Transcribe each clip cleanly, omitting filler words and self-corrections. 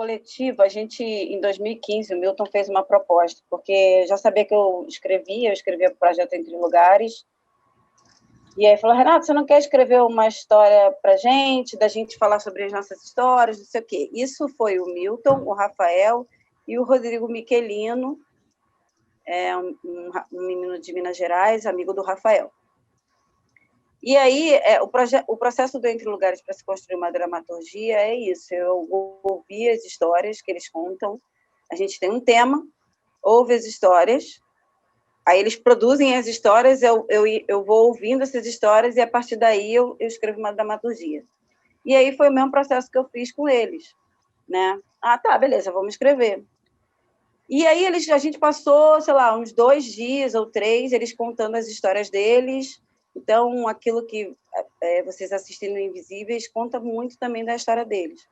coletivo, a gente, em 2015, o Milton fez uma proposta, porque já sabia que eu escrevia o projeto Entre Lugares, e aí falou, Renato, você não quer escrever uma história para da gente falar sobre as nossas histórias, não sei o quê. Isso foi o Milton, o Rafael e o Rodrigo Michelino, um menino de Minas Gerais, amigo do Rafael. E aí, o processo do Entre Lugares para se construir uma dramaturgia é isso, eu ouvi as histórias que eles contam, a gente tem um tema, ouve as histórias, aí eles produzem as histórias, eu vou ouvindo essas histórias e, a partir daí, eu escrevo uma dramaturgia. E aí foi o mesmo processo que eu fiz com eles, né? Ah, tá, beleza, vamos escrever. E aí a gente passou, sei lá, uns 2 dias ou 3, eles contando as histórias deles. Então, aquilo que vocês assistem no Invisíveis conta muito também da história deles.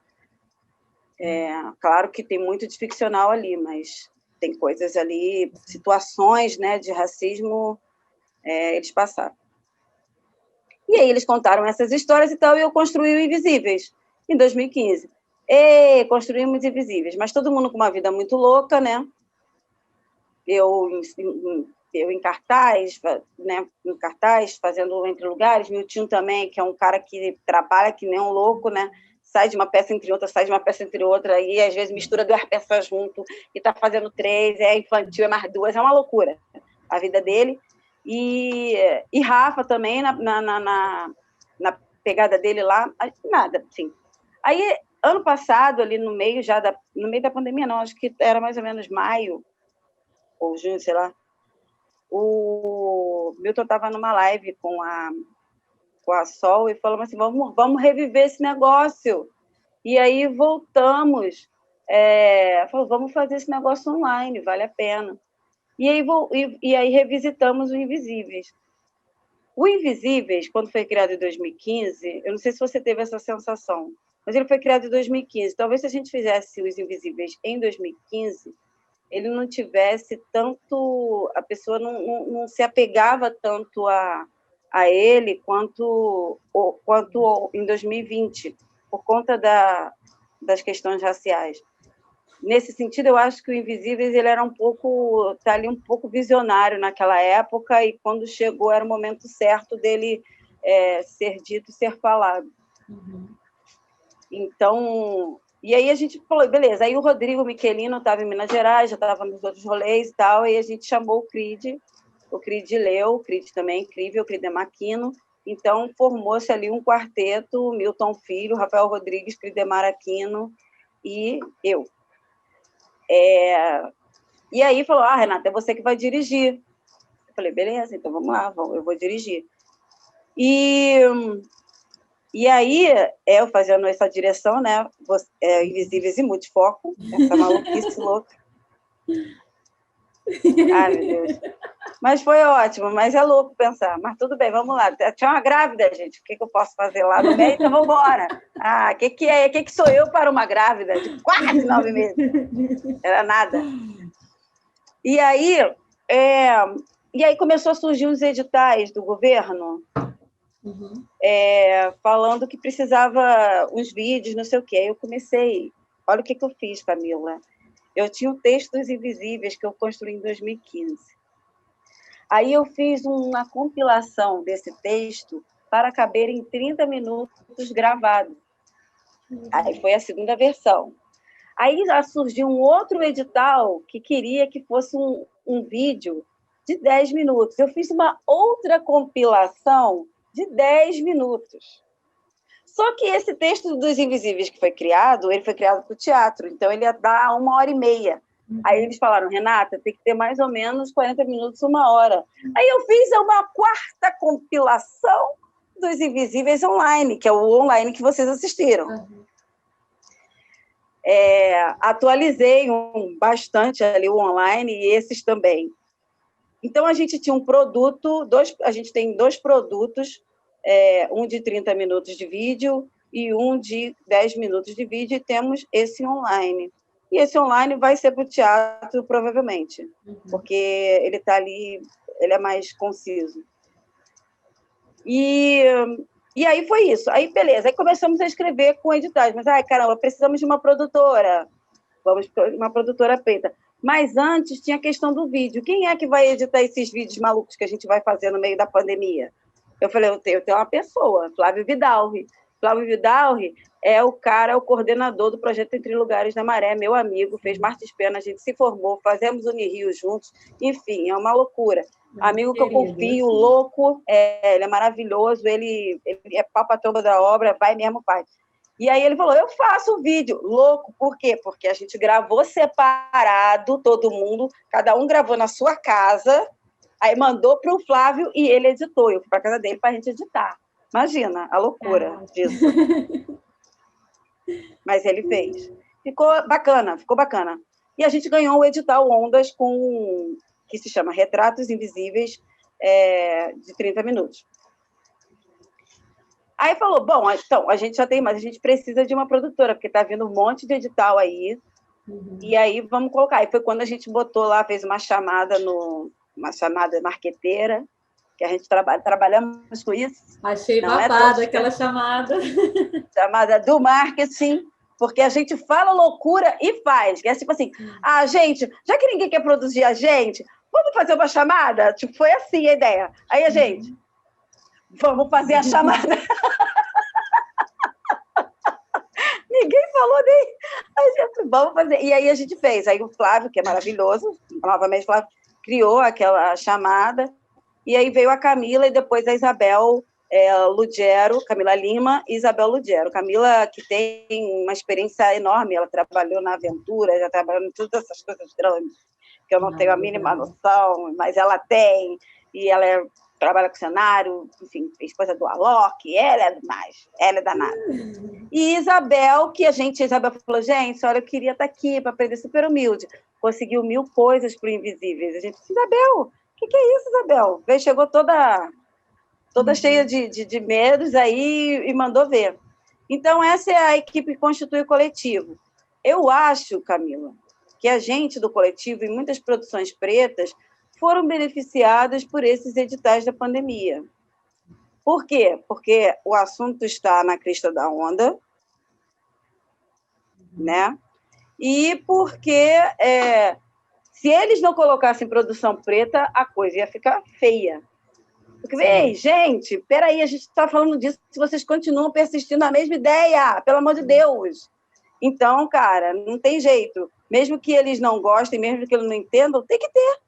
Claro que tem muito de ficcional ali, mas tem coisas ali, situações, né, de racismo, eles passaram. E aí eles contaram essas histórias e tal, e eu construí o Invisíveis, em 2015. Construímos Invisíveis, mas todo mundo com uma vida muito louca, né? Eu em cartaz, né? Em cartaz, fazendo Entre Lugares, Miltinho também, que é um cara que trabalha que nem um louco, né? Sai de uma peça entre outra, sai de uma peça entre outra, e às vezes mistura 2 peças junto, e está fazendo 3, é infantil, é mais 2, é uma loucura a vida dele. E Rafa também, na pegada dele lá, nada, assim. Aí, ano passado, ali no meio da pandemia, não, acho que era mais ou menos maio, ou junho, sei lá, o Milton estava numa live com a Sol e falou assim, vamos reviver esse negócio. E aí voltamos, falou, vamos fazer esse negócio online, vale a pena. E aí revisitamos o Invisíveis. O Invisíveis, quando foi criado em 2015, eu não sei se você teve essa sensação, mas ele foi criado em 2015. Talvez se a gente fizesse os Invisíveis em 2015, ele não tivesse tanto... A pessoa não se apegava tanto a ele quanto em 2020, por conta das questões raciais. Nesse sentido, eu acho que o Invisíveis ele era um pouco visionário naquela época, e quando chegou era o momento certo dele ser dito e ser falado. Uhum. Então, e aí a gente falou, beleza, aí o Rodrigo Michelino estava em Minas Gerais, já estava nos outros rolês e tal, e a gente chamou o Creed leu, o Creed também é incrível, o Creed é Maquino, então formou-se ali um quarteto, Milton Filho, Rafael Rodrigues, Cridemar Aquino e eu. E aí falou, Renata, é você que vai dirigir. Eu falei, beleza, então vamos lá, eu vou dirigir. E aí, eu fazendo essa direção, né, Invisíveis e Multifoco, essa maluquice louca. Ai, meu Deus. Mas foi ótimo, mas é louco pensar. Mas tudo bem, vamos lá. Tinha uma grávida, gente, o que eu posso fazer lá no meio? Então vamos embora. O que sou eu para uma grávida de quase 9 meses? Era nada. E aí começou a surgir os editais do governo, uhum. Falando que precisava uns vídeos, não sei o quê. Aí eu comecei, olha o que eu fiz, Camila. Eu tinha o texto dos Invisíveis que eu construí em 2015. Aí eu fiz uma compilação desse texto para caber em 30 minutos gravado. Uhum. Aí foi a segunda versão. Aí já surgiu um outro edital que queria que fosse um vídeo de 10 minutos. Eu fiz uma outra compilação de 10 minutos. Só que esse texto dos Invisíveis que foi criado, ele foi criado para o teatro, então ele ia dar 1h30. Uhum. Aí eles falaram, Renata, tem que ter mais ou menos 40 minutos, 1 hora. Aí eu fiz uma quarta compilação dos Invisíveis online, que é o online que vocês assistiram. Uhum. Atualizei bastante ali o online e esses também. Então, a gente tinha a gente tem 2 produtos, um de 30 minutos de vídeo e um de 10 minutos de vídeo, e temos esse online. E esse online vai ser para o teatro, provavelmente, porque ele está ali, ele é mais conciso. E aí foi isso. Aí, beleza. Aí começamos a escrever com editais. Mas, caramba, precisamos de uma produtora. vamos para uma produtora preta. Mas antes tinha a questão do vídeo. Quem é que vai editar esses vídeos malucos que a gente vai fazer no meio da pandemia? Eu falei, eu tenho uma pessoa, Flávio Vidalri. Flávio Vidalri é o coordenador do projeto Entre Lugares da Maré, meu amigo, fez Martes Pena, a gente se formou, fazemos Unirio juntos, enfim, é uma loucura. Amigo que eu confio, louco, ele é maravilhoso, ele é papa-tomba da obra, vai mesmo, faz. E aí ele falou, eu faço o vídeo. Louco, por quê? Porque a gente gravou separado, todo mundo, cada um gravou na sua casa, aí mandou para o Flávio e ele editou. Eu fui para a casa dele para a gente editar. Imagina a loucura disso. Mas ele fez. Ficou bacana. E a gente ganhou o edital Ondas, que se chama Retratos Invisíveis, de 30 minutos. Aí falou, bom, então, a gente já tem, mas a gente precisa de uma produtora, porque está vindo um monte de edital aí, e aí vamos colocar. E foi quando a gente botou lá, fez uma chamada marqueteira, que a gente trabalhamos com isso. Achei babada aquela chamada. Chamada do marketing, porque a gente fala loucura e faz. Que é tipo assim, gente, já que ninguém quer produzir a gente, vamos fazer uma chamada? Tipo, foi assim a ideia. Aí a gente, vamos fazer a chamada. Ninguém falou nem. A gente, vamos fazer. E aí a gente fez. Aí o Flávio, que é maravilhoso, novamente o Flávio, criou aquela chamada. E aí veio a Camila e depois a Isabel Lugero, Camila Lima e Isabel Lugero. Camila, que tem uma experiência enorme, ela trabalhou na Aventura, já trabalhou em todas essas coisas grandes, que eu não tenho a mínima noção, mas ela tem, e ela trabalha com cenário, enfim, esposa do Alok, ela é demais, ela é danada. E Isabel, Isabel falou, gente, olha, eu queria estar aqui para aprender, super humilde, conseguiu 1000 coisas para o Invisíveis. A gente disse, Isabel, o que é isso, Isabel? Chegou toda cheia de medos aí e mandou ver. Então, essa é a equipe que constitui o coletivo. Eu acho, Camila, que a gente do coletivo e muitas produções pretas foram beneficiadas por esses editais da pandemia. Por quê? Porque o assunto está na crista da onda, né? E porque se eles não colocassem produção preta, a coisa ia ficar feia. Porque, ei, gente, peraí, a gente está falando disso se vocês continuam persistindo na mesma ideia, pelo amor de Deus. Então, cara, não tem jeito. Mesmo que eles não gostem, mesmo que eles não entendam, tem que ter.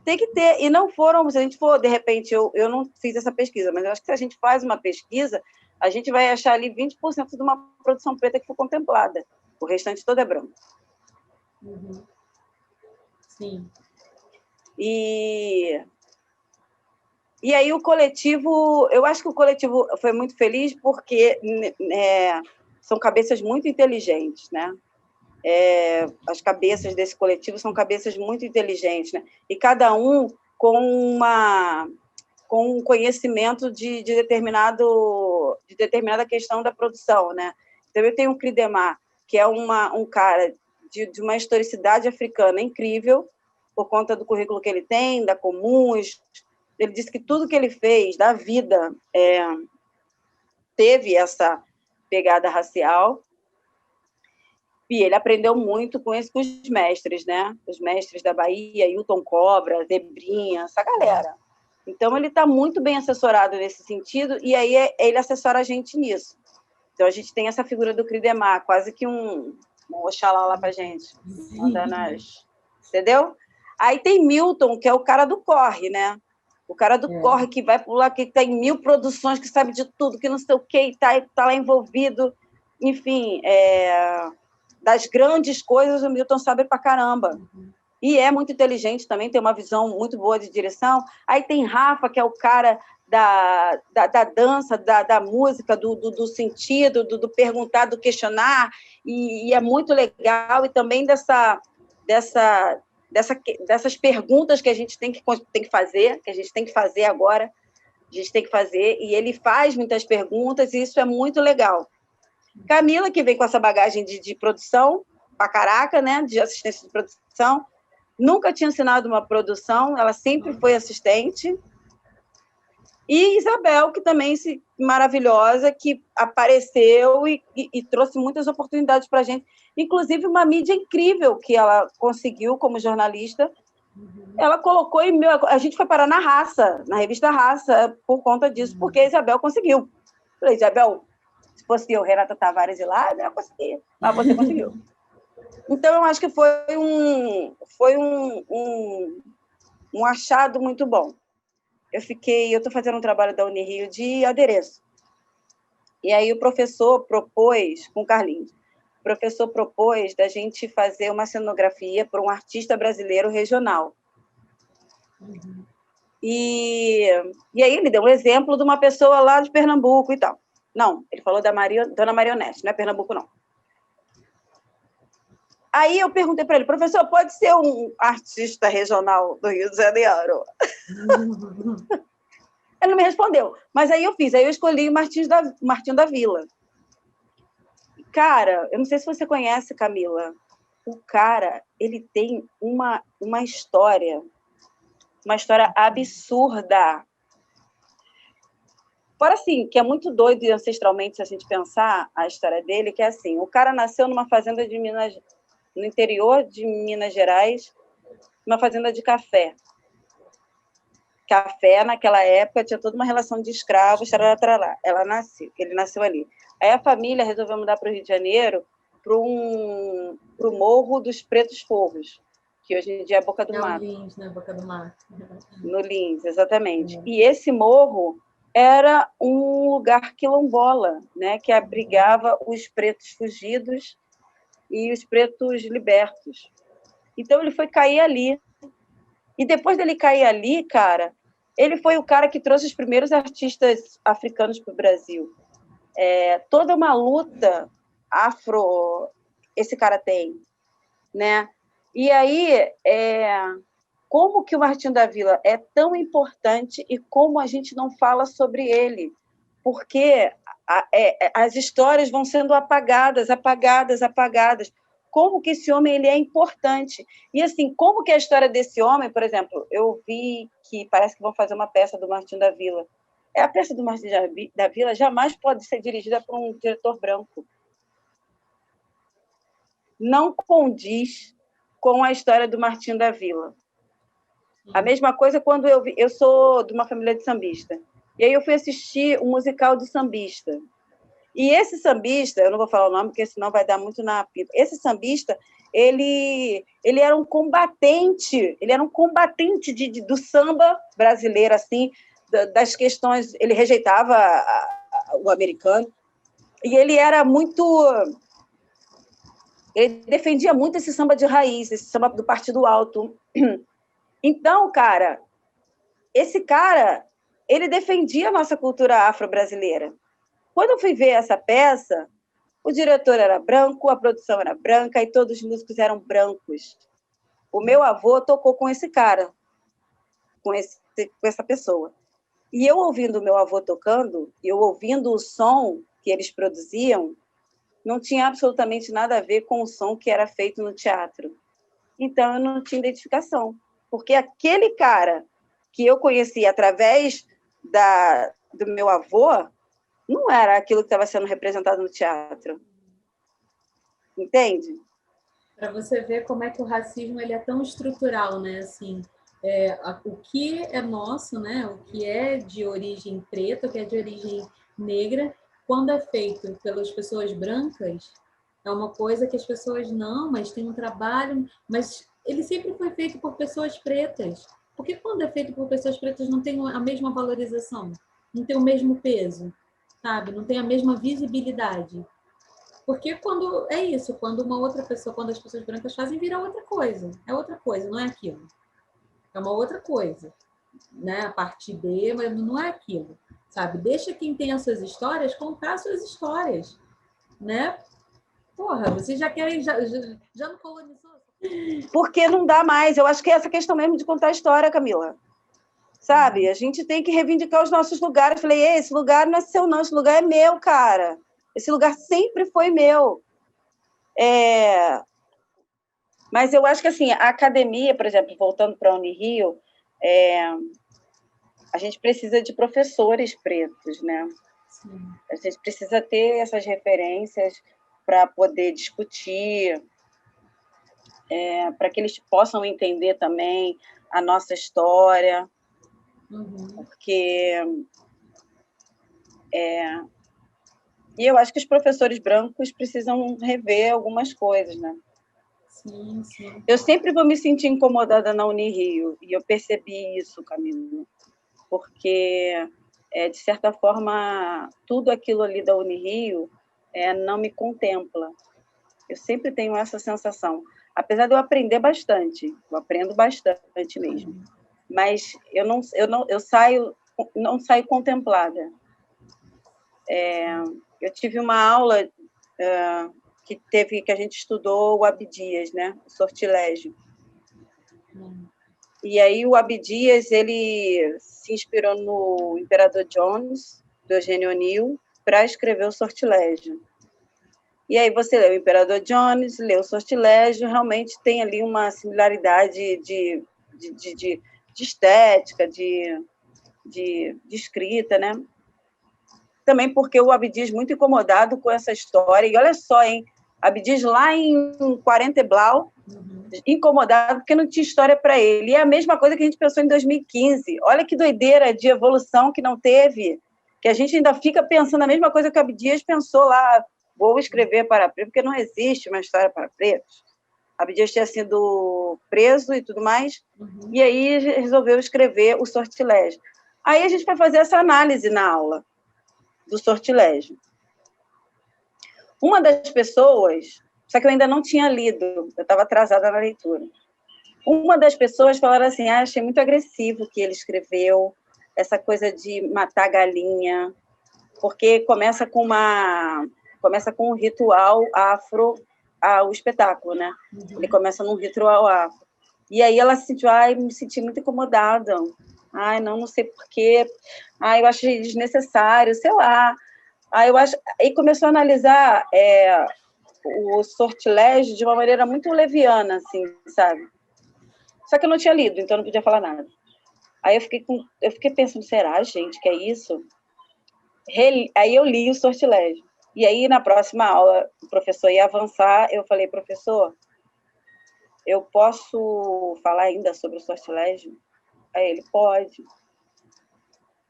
Tem que ter. E não foram, se a gente for, de repente, eu não fiz essa pesquisa, mas eu acho que se a gente faz uma pesquisa, a gente vai achar ali 20% de uma produção preta que foi contemplada. O restante todo é branco. Sim. E aí o coletivo, eu acho que o coletivo foi muito feliz porque são cabeças muito inteligentes, né? As cabeças desse coletivo são cabeças muito inteligentes, né? E cada um com um conhecimento de determinada questão da produção, né? Então, eu tenho o Cridemar, que é um cara de uma historicidade africana incrível, por conta do currículo que ele tem, da Comuns. Ele disse que tudo que ele fez da vida teve essa pegada racial. E ele aprendeu muito com os mestres, né? Os mestres da Bahia, Hilton Cobra, Zebrinha, essa galera. Então, ele está muito bem assessorado nesse sentido, e aí ele assessora a gente nisso. Então, a gente tem essa figura do Cridemar, quase que um Oxalá lá para a gente. Entendeu? Aí tem Milton, que é o cara do corre, né? O cara do corre que vai pular, que tem 1000 produções, que sabe de tudo, que não sei o quê, e tá lá envolvido. Enfim, das grandes coisas, o Milton sabe pra caramba. E é muito inteligente também, tem uma visão muito boa de direção. Aí tem Rafa, que é o cara da dança, da música, do sentido, do perguntar, do questionar, e é muito legal. E também dessas perguntas que a gente tem que fazer, que a gente tem que fazer agora, a gente tem que fazer, e ele faz muitas perguntas, e isso é muito legal. Camila, que vem com essa bagagem de produção, pra caraca, né, de assistência de produção, nunca tinha assinado uma produção, ela sempre foi assistente, E Isabel, que também maravilhosa, que apareceu e trouxe muitas oportunidades para a gente, inclusive uma mídia incrível que ela conseguiu como jornalista. Ela colocou a gente foi parar na Raça, na revista Raça, por conta disso, porque a Isabel conseguiu. Falei, Isabel, se fosse eu, Renata Tavares ir lá, eu conseguia, mas você conseguiu. Então, eu acho que foi um achado muito bom. Eu estou fazendo um trabalho da Unirio de adereço. E aí o professor propôs, com o Carlinhos, o professor propôs da gente fazer uma cenografia para um artista brasileiro regional. E aí ele deu um exemplo de uma pessoa lá de Pernambuco e tal. Não, ele falou da Dona Marionete, não é Pernambuco, não. Aí eu perguntei para ele, professor, pode ser um artista regional do Rio de Janeiro? Ele não me respondeu. Mas aí eu escolhi o Martinho da Vila. Cara, eu não sei se você conhece, Camila. O cara, ele tem uma história absurda. Fora assim, que é muito doido ancestralmente, se a gente pensar a história dele, que é assim, o cara nasceu numa fazenda no interior de Minas Gerais, uma fazenda de café. Café, naquela época, tinha toda uma relação de escravos, ele nasceu ali. Aí a família resolveu mudar para o Rio de Janeiro, para o Morro dos Pretos Forros, que hoje em dia é Boca do Mato. No Lins, né? Boca do Mato. No Lins, exatamente. E esse morro era um lugar quilombola, né, que abrigava os pretos fugidos e os pretos libertos. Então, ele foi cair ali. E depois dele cair ali, cara, ele foi o cara que trouxe os primeiros artistas africanos para o Brasil. Toda uma luta afro esse cara tem, né? E aí, como que o Martinho da Vila é tão importante e como a gente não fala sobre ele? Porque as histórias vão sendo apagadas. Como que esse homem ele é importante? E assim, como que a história desse homem, por exemplo, eu vi que parece que vão fazer uma peça do Martinho da Vila. A peça do Martinho da Vila jamais pode ser dirigida por um diretor branco. Não condiz com a história do Martinho da Vila. A mesma coisa quando eu sou de uma família de sambista. E aí eu fui assistir um musical de sambista. E esse sambista, eu não vou falar o nome, porque senão vai dar muito na pipa. Esse sambista, ele era um combatente, do samba brasileiro, assim, das questões, ele rejeitava o americano, e ele defendia muito esse samba de raiz, esse samba do Partido Alto. Então, cara, esse cara, ele defendia a nossa cultura afro-brasileira. Quando eu fui ver essa peça, o diretor era branco, a produção era branca e todos os músicos eram brancos. O meu avô tocou com esse cara, com essa pessoa. E eu ouvindo o meu avô tocando, eu ouvindo o som que eles produziam, não tinha absolutamente nada a ver com o som que era feito no teatro. Então, eu não tinha identificação. Porque aquele cara que eu conheci através do meu avô não era aquilo que estava sendo representado no teatro. Entende? Para você ver como é que o racismo ele é tão estrutural, né? Assim, o que é nosso, né? O que é de origem preta, o que é de origem negra, quando é feito pelas pessoas brancas, é uma coisa que as pessoas não, mas tem um trabalho, mas ele sempre foi feito por pessoas pretas. Porque quando é feito por pessoas pretas não tem a mesma valorização, não tem o mesmo peso, sabe? Não tem a mesma visibilidade. Porque quando é isso, quando uma outra pessoa, quando as pessoas brancas fazem, vira outra coisa. É outra coisa, não é aquilo. É uma outra coisa. Né? A parte B, mas não é aquilo. Sabe? Deixa quem tem as suas histórias contar as suas histórias. Né? Porra, vocês já querem. Já não colonizou? Porque não dá mais. Eu acho que é essa questão mesmo de contar a história, Camila. Sabe? A gente tem que reivindicar os nossos lugares. Falei, esse lugar não é seu, não. Esse lugar é meu, cara. Esse lugar sempre foi meu. Mas eu acho que, assim, a academia, por exemplo, voltando para a Unirio, a gente precisa de professores pretos, né? Sim. A gente precisa ter essas referências para poder discutir, para que eles possam entender também a nossa história, porque e eu acho que os professores brancos precisam rever algumas coisas, né? Sim, sim. Eu sempre vou me sentir incomodada na Unirio, e eu percebi isso, Camila, porque, de certa forma, tudo aquilo ali da Unirio não me contempla. Eu sempre tenho essa sensação. Apesar de eu aprender bastante, eu aprendo bastante mesmo, mas eu não saio contemplada. Eu tive uma aula que a gente estudou o Abdias, né? O sortilégio. E aí o Abdias, ele se inspirou no Imperador Jones, do Eugênio O'Neill, para escrever o sortilégio. E aí você lê o Imperador Jones, lê o sortilégio, realmente tem ali uma similaridade de estética, de escrita, né? Também porque o Abdias muito incomodado com essa história. E olha só, hein? Abdias lá em 40 e Blau, incomodado porque não tinha história para ele. E é a mesma coisa que a gente pensou em 2015. Olha que doideira de evolução que não teve, que a gente ainda fica pensando a mesma coisa que o Abdias pensou lá, vou escrever para pretos, porque não existe uma história para pretos. Abdias tinha sido preso e tudo mais, e aí resolveu escrever o sortilégio. Aí a gente vai fazer essa análise na aula do sortilégio. Uma das pessoas, só que eu ainda não tinha lido, eu estava atrasada na leitura. Uma das pessoas falaram assim, achei muito agressivo o que ele escreveu, essa coisa de matar galinha, porque começa com um ritual afro, o espetáculo, né? Ele começa num ritual afro. E aí ela se sentiu, me senti muito incomodada. Não sei porquê. Eu achei desnecessário, sei lá. Aí começou a analisar o sortilégio de uma maneira muito leviana, assim, sabe? Só que eu não tinha lido, então não podia falar nada. Aí eu fiquei pensando, será, gente, que é isso? Aí eu li o sortilégio. E aí, na próxima aula, o professor ia avançar, eu falei, professor, eu posso falar ainda sobre o sortilégio? Aí ele, pode.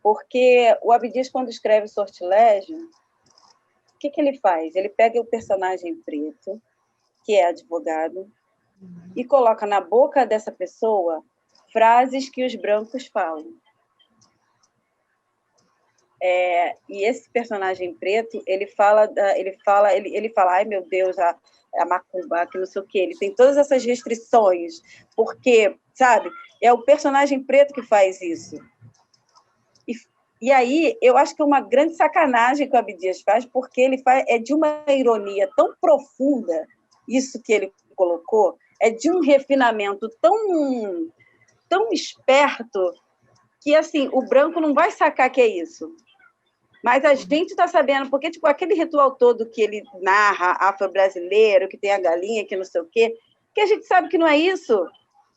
Porque o Abdias, quando escreve sortilégio, o que ele faz? Ele pega o personagem preto, que é advogado, e coloca na boca dessa pessoa frases que os brancos falam. E esse personagem preto, ele fala, ai meu Deus, a macumba, que não sei o quê, ele tem todas essas restrições, porque, sabe, é o personagem preto que faz isso. E aí, eu acho que é uma grande sacanagem que o Abdias faz, porque ele é de uma ironia tão profunda, isso que ele colocou, é de um refinamento tão esperto, que, assim, o branco não vai sacar que é isso. Mas a gente está sabendo, porque tipo, aquele ritual todo que ele narra, afro-brasileiro, que tem a galinha, que não sei o quê, que a gente sabe que não é isso,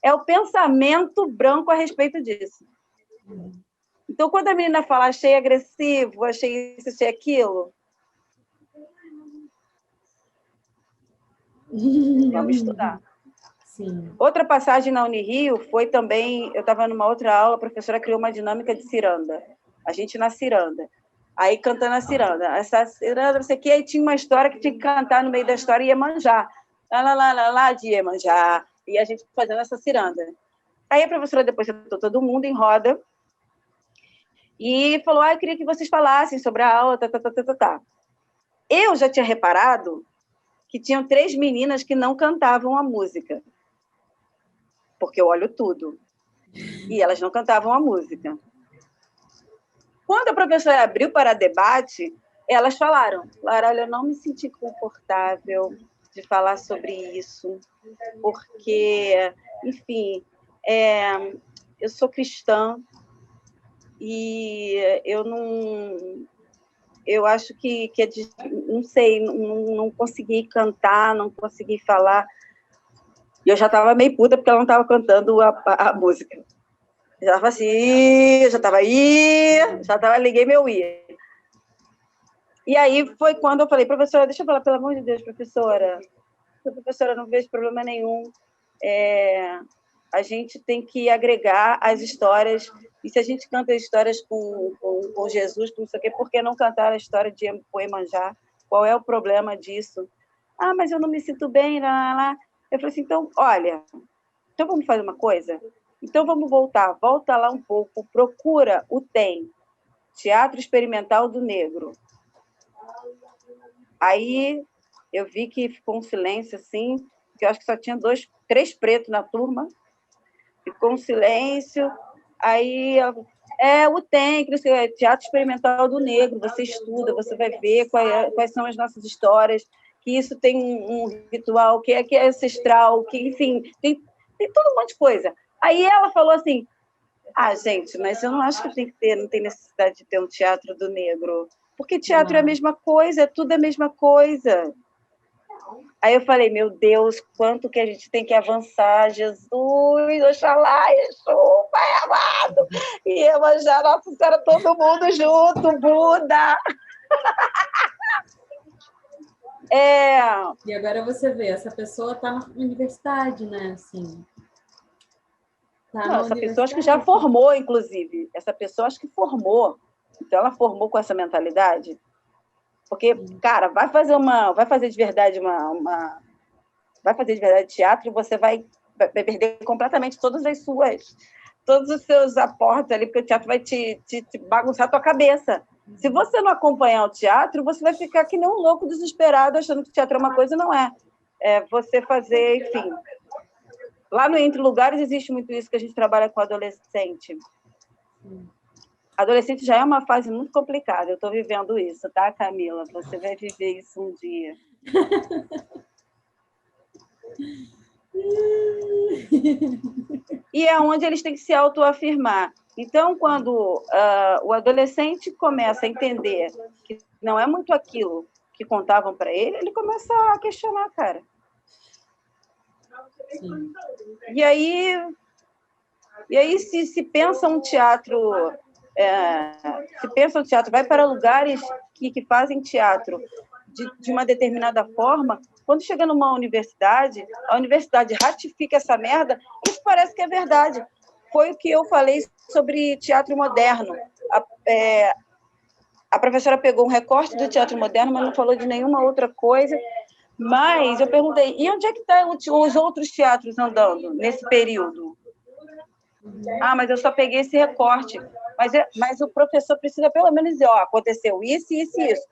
é o pensamento branco a respeito disso. Então, quando a menina fala, achei agressivo, achei isso, achei aquilo, vamos estudar. Sim. Outra passagem na Unirio foi também, eu estava numa outra aula, a professora criou uma dinâmica de ciranda, a gente na ciranda. Aí cantando a ciranda. Essa ciranda, não sei o quê, aí tinha uma história que tinha que cantar no meio da história e Iemanjá. Lá, de Iemanjá. E a gente fazendo essa ciranda. Aí a professora depois sentou todo mundo em roda e falou, eu queria que vocês falassem sobre a aula, tá. Eu já tinha reparado que tinham 3 meninas que não cantavam a música. Porque eu olho tudo. E elas não cantavam a música. Quando a professora abriu para debate, elas falaram, olha, eu não me senti confortável de falar sobre isso, porque, enfim, eu sou cristã e eu acho que não sei, não consegui cantar, não consegui falar. E eu já estava meio puta porque ela não estava cantando a música. Já estava assim, já estava aí, liguei meu I. E aí foi quando eu falei, professora, deixa eu falar, pelo amor de Deus, professora, não vejo problema nenhum. A gente tem que agregar as histórias, e se a gente canta histórias com Jesus, com isso aqui, por que não cantar a história de Iemanjá? Qual é o problema disso? Ah, mas eu não me sinto bem, lá. Eu falei assim, então, olha, então vamos fazer uma coisa? Então vamos volta lá um pouco, procura o TEM, Teatro Experimental do Negro. Aí eu vi que ficou um silêncio assim, que eu acho que só tinha 3 pretos na turma, ficou um silêncio, aí o TEM, Teatro Experimental do Negro, você estuda, você vai ver quais são as nossas histórias, que isso tem um ritual, que é ancestral, que, enfim, tem todo um monte de coisa. Aí ela falou assim, gente, mas eu não acho que não tem necessidade de ter um teatro do negro, porque teatro é a mesma coisa, tudo é a mesma coisa. Aí eu falei, meu Deus, quanto que a gente tem que avançar, Jesus, Oxalá, Exu, Pai amado, e Iemanjá, Nossa Senhora, todo mundo junto, Buda. E agora você vê, essa pessoa está na universidade, né? Assim, essa pessoa acho que já formou, inclusive. Essa pessoa acho que formou. Então, ela formou com essa mentalidade. Porque, cara, vai fazer de verdade vai fazer de verdade teatro e você vai perder completamente todos os seus aportes ali, porque o teatro vai te bagunçar a tua cabeça. Se você não acompanhar o teatro, você vai ficar que nem um louco desesperado, achando que o teatro é uma coisa e não é. Você fazer, enfim. Lá no Entre Lugares existe muito isso, que a gente trabalha com adolescente. Adolescente já é uma fase muito complicada. Eu estou vivendo isso, tá, Camila? Você vai viver isso um dia. E é onde eles têm que se autoafirmar. Então, quando o adolescente começa a entender que não é muito aquilo que contavam para ele, ele começa a questionar, cara. Sim. E aí se pensa um teatro, vai para lugares que fazem teatro de uma determinada forma, quando chega numa universidade, a universidade ratifica essa merda, isso parece que é verdade. Foi o que eu falei sobre teatro moderno. A professora pegou um recorte do teatro moderno, mas não falou de nenhuma outra coisa. Mas eu perguntei, e onde é que estão os outros teatros andando nesse período? Mas eu só peguei esse recorte. Mas o professor precisa pelo menos dizer, aconteceu isso, isso e isso.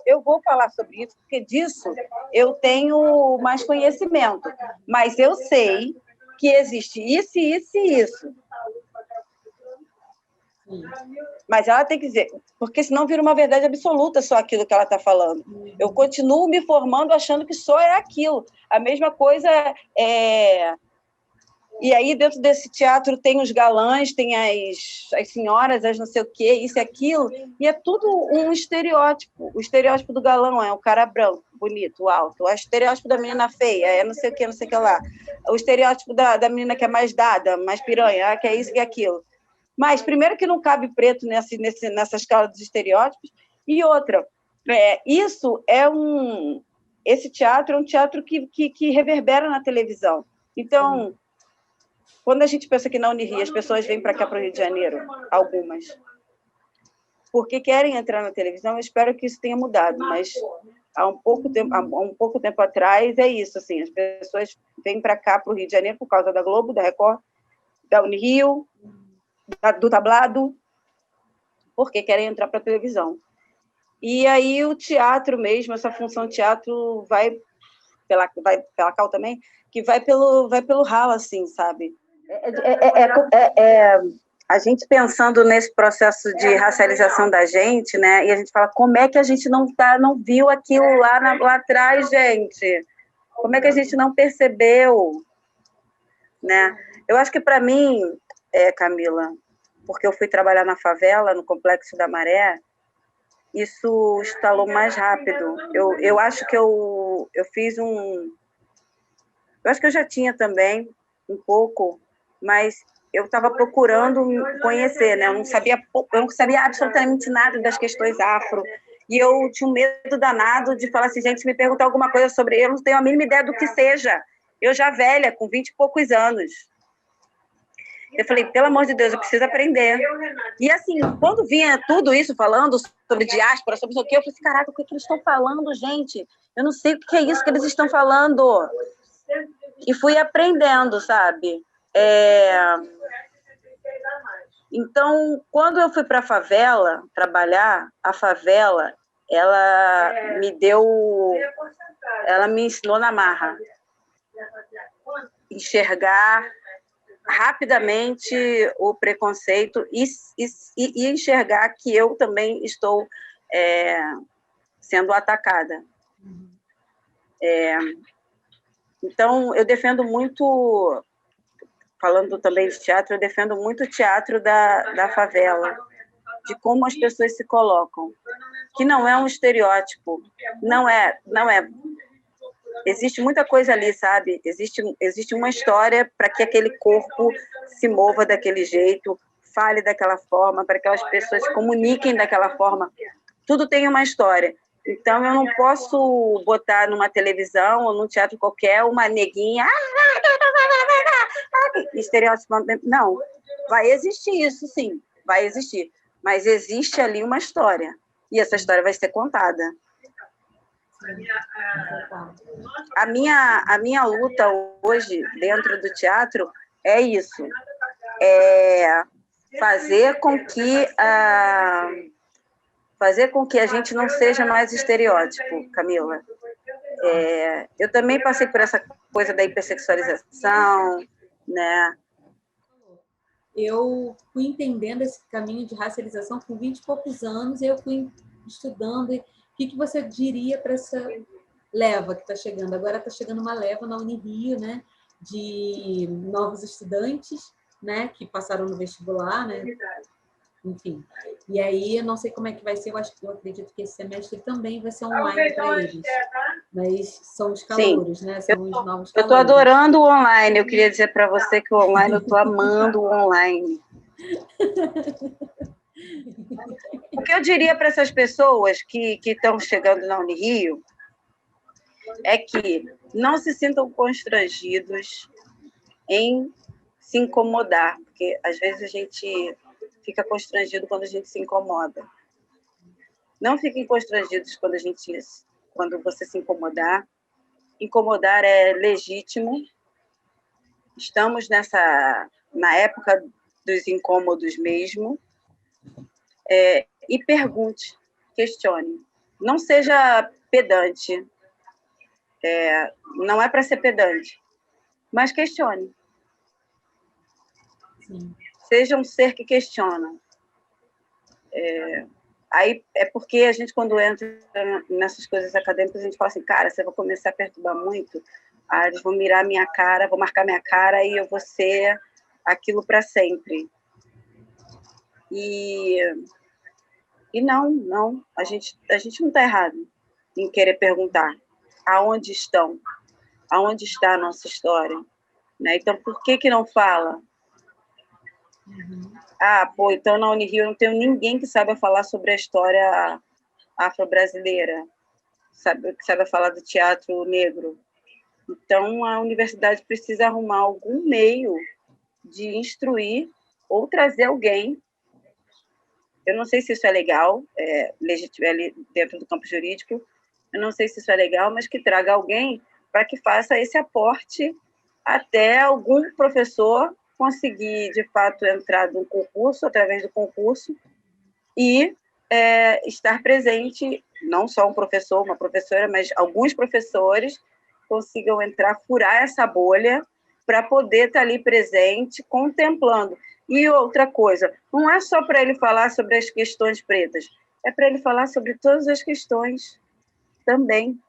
Eu vou falar sobre isso, porque disso eu tenho mais conhecimento. Mas eu sei que existe isso, isso e isso. Mas ela tem que dizer, porque senão vira uma verdade absoluta só aquilo que ela está falando. Eu continuo me formando achando que só é aquilo. A mesma coisa E aí, dentro desse teatro, tem os galãs, tem as senhoras, as não sei o quê, isso e aquilo, e é tudo um estereótipo. O estereótipo do galão é o cara branco, bonito, alto. O estereótipo da menina feia é não sei o quê, não sei o que lá. O estereótipo da menina que é mais dada, mais piranha, que é isso e aquilo. Mas, primeiro, que não cabe preto nessa escala dos estereótipos, e outra, esse teatro é um teatro que reverbera na televisão. Então, quando a gente pensa que na Unirio as pessoas vêm para cá, para o Rio de Janeiro, algumas, porque querem entrar na televisão, eu espero que isso tenha mudado, mas há um pouco tempo atrás é isso, assim, as pessoas vêm para cá, para o Rio de Janeiro, por causa da Globo, da Record, da Unirio, do tablado, porque querem entrar para a televisão. E aí o teatro mesmo, essa função de teatro vai pela cal também, que vai pelo ralo, assim, sabe? A gente pensando nesse processo de racialização da gente, né? E a gente fala, como é que a gente não viu aquilo lá atrás, gente? Como é que a gente não percebeu? Né? Eu acho que, para mim, Camila, porque eu fui trabalhar na favela, no Complexo da Maré, isso estalou mais rápido. Eu acho que eu fiz eu acho que eu já tinha também, um pouco, mas eu estava procurando conhecer, né? Eu não sabia absolutamente nada das questões afro. E eu tinha um medo danado de falar assim, gente, se me perguntar alguma coisa sobre eu não tenho a mínima ideia do que seja. Eu já velha, com 20 e poucos anos. Eu falei, pelo amor de Deus, eu preciso aprender. E assim, quando vinha tudo isso falando sobre diáspora, sobre o que, eu falei assim, caraca, o que eles estão falando, gente? Eu não sei o que é isso que eles estão falando. E fui aprendendo, sabe? Então, quando eu fui para a favela trabalhar, a favela, ela me ensinou na marra. Enxergar rapidamente o preconceito e enxergar que eu também estou sendo atacada. Então, eu defendo muito, falando também de teatro, eu defendo muito o teatro da favela, de como as pessoas se colocam, que não é um estereótipo, não é. Existe muita coisa ali, sabe? Existe uma história para que aquele corpo se mova daquele jeito, fale daquela forma, para que aquelas pessoas se comuniquem daquela forma. Tudo tem uma história. Então, eu não posso botar numa televisão ou num teatro qualquer uma neguinha... estereótipo. Não. Vai existir isso, sim. Vai existir. Mas existe ali uma história. E essa história vai ser contada. A minha luta hoje dentro do teatro é isso, fazer com que a gente não seja mais estereótipo, Camila. Eu também passei por essa coisa da hipersexualização, né? Eu fui entendendo esse caminho de racialização com 20 e poucos anos, e eu fui estudando. O que você diria para essa leva que está chegando? Agora está chegando uma leva na Unirio, né, de novos estudantes, né, que passaram no vestibular, né? Enfim. E aí, eu não sei como é que vai ser, eu acredito que esse semestre também vai ser online para eles. Mas são os calouros, né? São os novos calouros. Eu estou adorando o online. Eu queria dizer para você que o online, eu estou amando o online. O que eu diria para essas pessoas que estão chegando na Unirio é que não se sintam constrangidos em se incomodar, porque às vezes a gente fica constrangido quando a gente se incomoda. Não fiquem constrangidos quando você se incomodar. Incomodar é legítimo. Estamos na época dos incômodos mesmo. E pergunte, questione. Não seja pedante. Não é para ser pedante, mas questione. Sim. Seja um ser que questiona. Aí é porque a gente, quando entra nessas coisas acadêmicas, a gente fala assim, cara, se eu vou começar a perturbar muito, eles vão mirar minha cara, vão marcar minha cara e eu vou ser aquilo para sempre. E não, a gente não está errado em querer perguntar aonde estão, aonde está a nossa história, né? Então, por que não fala? Então na Unirio eu não tenho ninguém que saiba falar sobre a história afro-brasileira, que saiba falar do teatro negro. Então a universidade precisa arrumar algum meio de instruir ou trazer alguém. Eu não sei se isso é legal, dentro do campo jurídico, eu não sei se isso é legal, mas que traga alguém para que faça esse aporte até algum professor conseguir, de fato, entrar no concurso, através do concurso, e estar presente, não só um professor, uma professora, mas alguns professores consigam entrar, furar essa bolha para poder estar ali presente, contemplando. E outra coisa, não é só para ele falar sobre as questões pretas, é para ele falar sobre todas as questões também,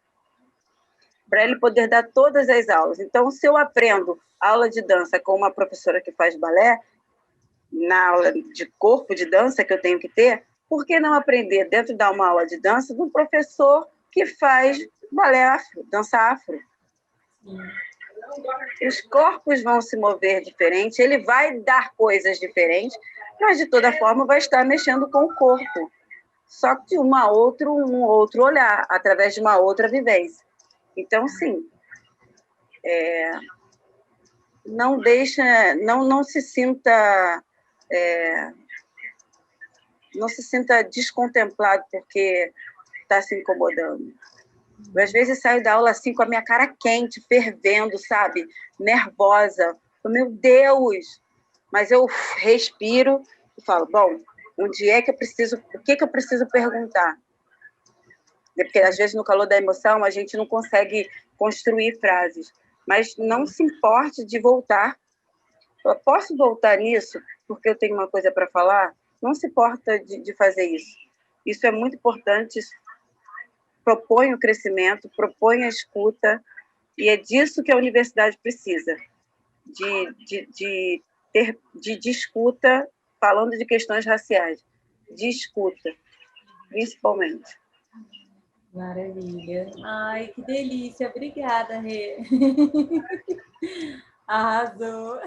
para ele poder dar todas as aulas. Então, se eu aprendo aula de dança com uma professora que faz balé, na aula de corpo de dança que eu tenho que ter, por que não aprender dentro de uma aula de dança de um professor que faz balé afro, dança afro? Os corpos vão se mover diferente, ele vai dar coisas diferentes, mas de toda forma vai estar mexendo com o corpo, só que de um outro olhar, através de uma outra vivência. Então, sim, não se sinta não se sinta descontemplado porque está se incomodando. Eu, às vezes, saio da aula assim com a minha cara quente, fervendo, sabe? Nervosa. Meu Deus! Mas eu respiro e falo, bom, o que eu preciso perguntar? Porque, às vezes, no calor da emoção, a gente não consegue construir frases. Mas não se importe de voltar. Eu posso voltar nisso porque eu tenho uma coisa para falar? Não se importa de fazer isso. Isso é muito importante. Propõe o crescimento, propõe a escuta, e é disso que a universidade precisa, de escuta, falando de questões raciais, de escuta, principalmente. Maravilha. Ai, que delícia. Obrigada, Rê. Arrasou.